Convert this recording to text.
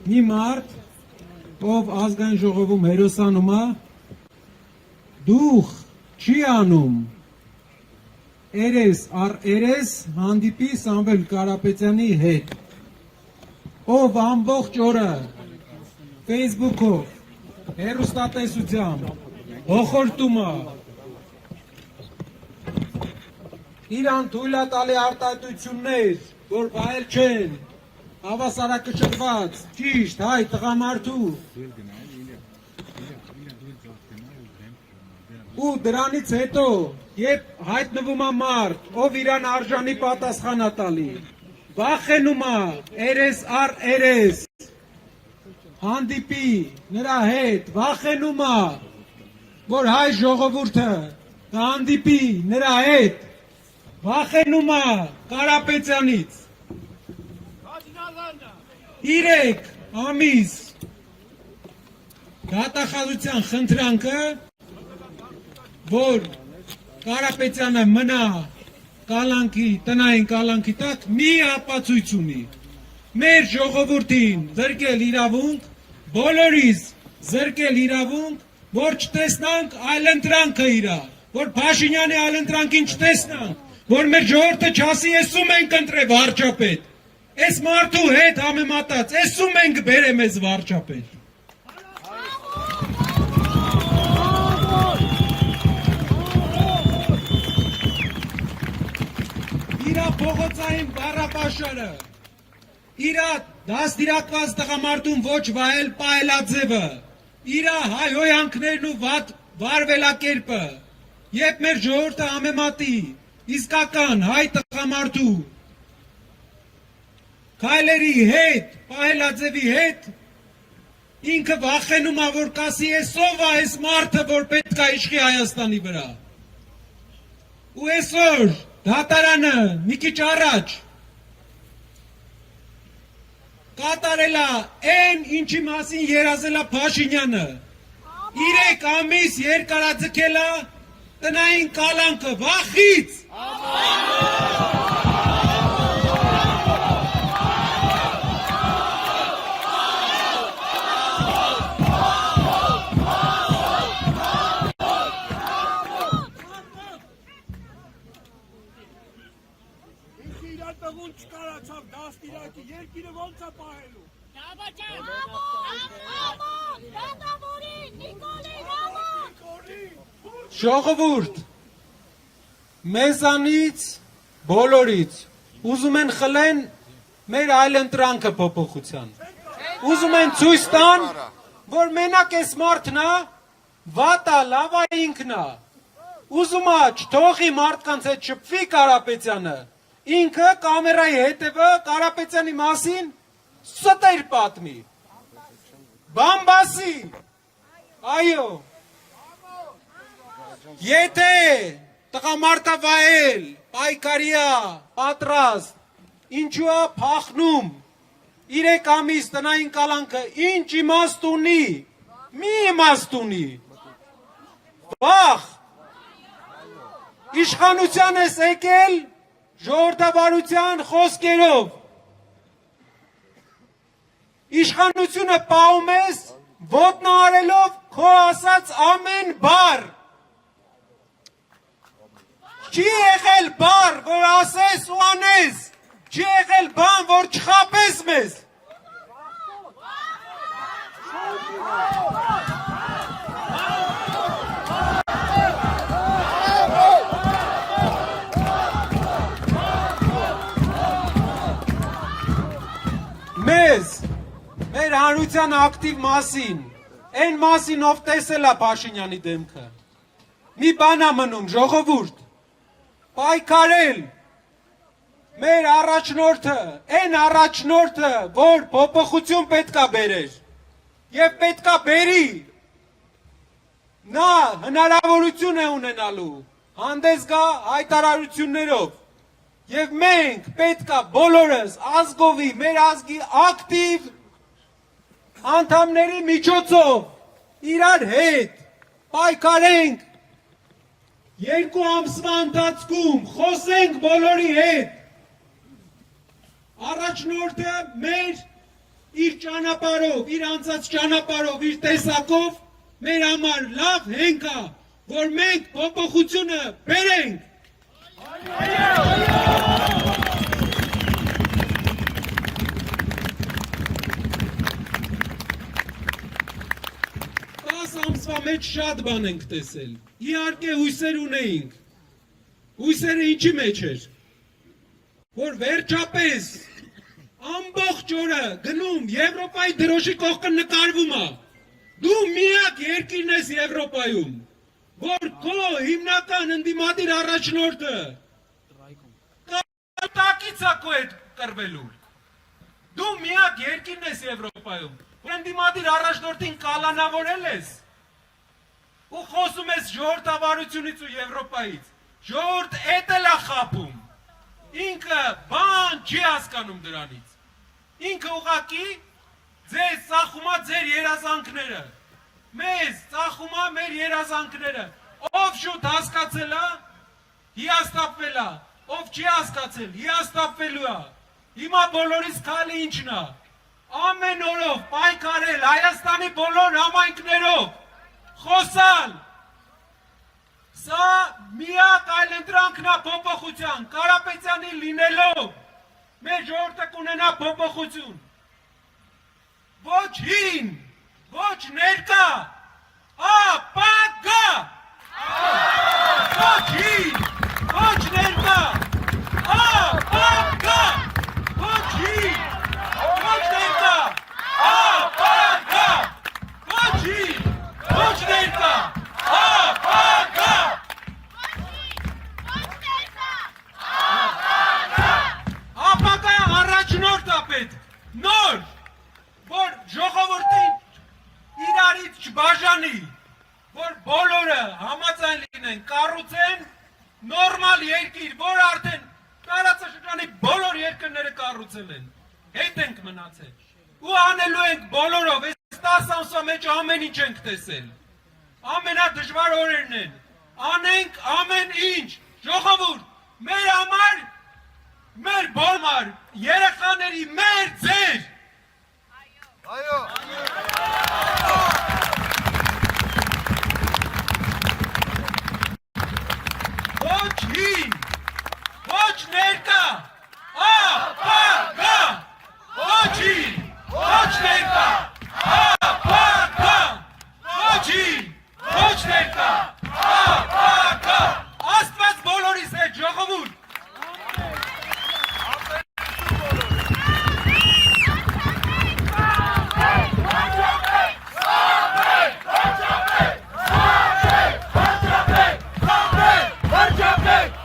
մի մարդ, ով ազգային ժողովում հերոսանում է, դուխ չի անում, երես առ երես հանդիպի Սամվել Կարապետյանի հետ, ով ամբողջ օրը Facebook-ով, հեռուստատեսությամբ, հոխորտում է, իրան թույլ է տալի արտահայտություններ, որ վայել չեն, հավասարակշռված, ճիշտ, հայ տղամարդու, ու դրանից հետո, երբ հայտնվում է մարդ, ով իրան արժանի պատասխան է տալի, վախենում է, երես առ երես, հանդիպի նրա հետ, վախենում է, որ հայ ժողովուրդը հանդիպի նրա հետ, վախենում է Կարապետյանից, 3 ամիս դատախազության խնդրանքը, որ Կարապետյանը մնա տնային կալանքի տակ, մի ապացույց ունի, մեր ժողովուրդին զրկել իրավունք, բոլորիս զրկել իրավունք, որ չտեսնանք այլընտրանքը իրա, որ Փաշինյանի այլընտրանքին չտեսնանք, որ մեր ժողովուրդը չասի, էսում ենք ընտրե վարչապետ, այս մարդու հետ համեմատած, էսում ենք բերեմ ես վարչապետ։ Իրա փողոցային բառապաշարը, իրա դաստիարակված տղամարդուն ոչ վայել պայելաձևը, իրա հայհոյանքներն ու վատ վարվելակերպը, երբ մեր ժողովուրդը համեմատի իսկական հայ տղամարդու քայլերի հետ, պահելաձևի հետ, ինքը վախենում է, որ կասի էսով է այս մարդը, որ պետք է իշխի Հայաստանի վրա։ Ու այսօր դատարանը մի քիչ առաջ կատարել է այն, ինչի մասին երազել է Փաշինյանը։ 3 ամիս երկարաձգել է տնային կալանքը, վախից։ չկարացավ դաստիարակի, երկիրը ոնց է պահելու։ Ժողովուրդ, մեզանից, բոլորից, ուզում են խլեն մեր այլընտրանքը փոփոխության։ Ուզում են ցույց տան, որ մենակ այս մարդն է, վատա, լավա ինքն է։ Ուզում է չթողի մարդկանց հետ շփվի Կարապետյանը, ինքը կամերայի հետևը Կարապետյանի մասին ստեր պատմի, բամբասի, այո, եթե տղամարդավայել, պայքարիա, պատրաստ, ինչու է փախնում, 3 ամիս տնային կալանքը, ինչ իմաստ ունի, մի իմաստ ունի, վախ, իշխանության ես եկել, ժողովրդավարության խոսքերով, իշխանությունը պահում ես, ոտնահարելով քո ասած ամեն բառ, չի եղել բառ, որ ասես ու անես, չի եղել բան, որ չխաբես մեզ, մեր հանրության ակտիվ մասին, այն մասին, ով տեսել է Փաշինյանի դեմքը, մի բան է մնում, ժողովուրդ, պայքարել, մեր առաջնորդը, այն առաջնորդը, որ փոփոխություն պետք է բերեր, և պետք է բերի, նա հնարավորություն է ունենալու, հանդես գա հայտարարություններով, և մենք պետք է բոլորս ազգովի, մեր ազգի ակտիվ անդամների միջոցով իրար հետ պայքարենք, 2 ամսվա ընթացքում խոսենք բոլորի հետ, առաջնորդը մեր իր ճանապարհով, իր անցած ճանապարհով, իր տեսակով մեր համար լավ հենք է, որ մենք փոփոխությունը բերենք։ Ամսվա մեջ շատ բան ենք տեսել, իհարկե հույսեր ունեինք, հույսերը ինչի մեջ էր, որ վերջապես ամբողջ օրը գնում Եվրոպայի դրոշի կողքը նկարվում է, դու միակ երկիրն ես Եվրոպայում, որ քո հիմնական ընդդիմադիր առաջնորդը կատակից է քո հետ կռվելու, դու միակ երկիրն ես Եվրոպայում, որ ընդդիմադիր առաջնորդին կալանավորել ես, ու խոսում ես ժողովրդավարությունից ու Եվրոպայից, ժողովուրդ էդ էլ է խաբում, ինքը բան չի հասկանում դրանից, ինքը ուղղակի ձեզ ծախում է ձեր երազանքները, մեզ ծախում է մեր երազանքները, ով շուտ հասկացել է, հիասթափվել է, ով չի հասկացել, հիասթափվելու է, հիմա բոլորիս քայլը ինչն է, ամեն օրով պայքարել Հայաստանի բոլոր համայնքներով, խոսալ, սա միակ այլընտրանքն է փոփոխության, Կարապետյանի լինելով, մեր ժողովուրդը կունենա փոփոխություն, ոչ հին, ոչ ներկա, ապագա, ոչ հին, ոչ ներկա, ապագա, ոչ հին, ոչ ներկա, ապագա, ոչ հին, ոչ ներկա, ապագա, ապագա առաջնորդ է պետք, նոր, որ ժողովրդին իրարից չբաժանի, որ բոլորը համաձայն լինեն, կառուցեն նորմալ երկիր, որ արդեն տարածաշրջանի բոլոր երկրները կառուցել են, հետ ենք մնացել, ու անելու ենք բոլորով, այս 10 ամսվա մեջ ամեն ինչ ենք տեսել, ամենադժվար օրերն են, անենք ամեն ինչ, ժողովուրդ, մեր համար, մեր բոլոր երեխաների, մեր ձեր,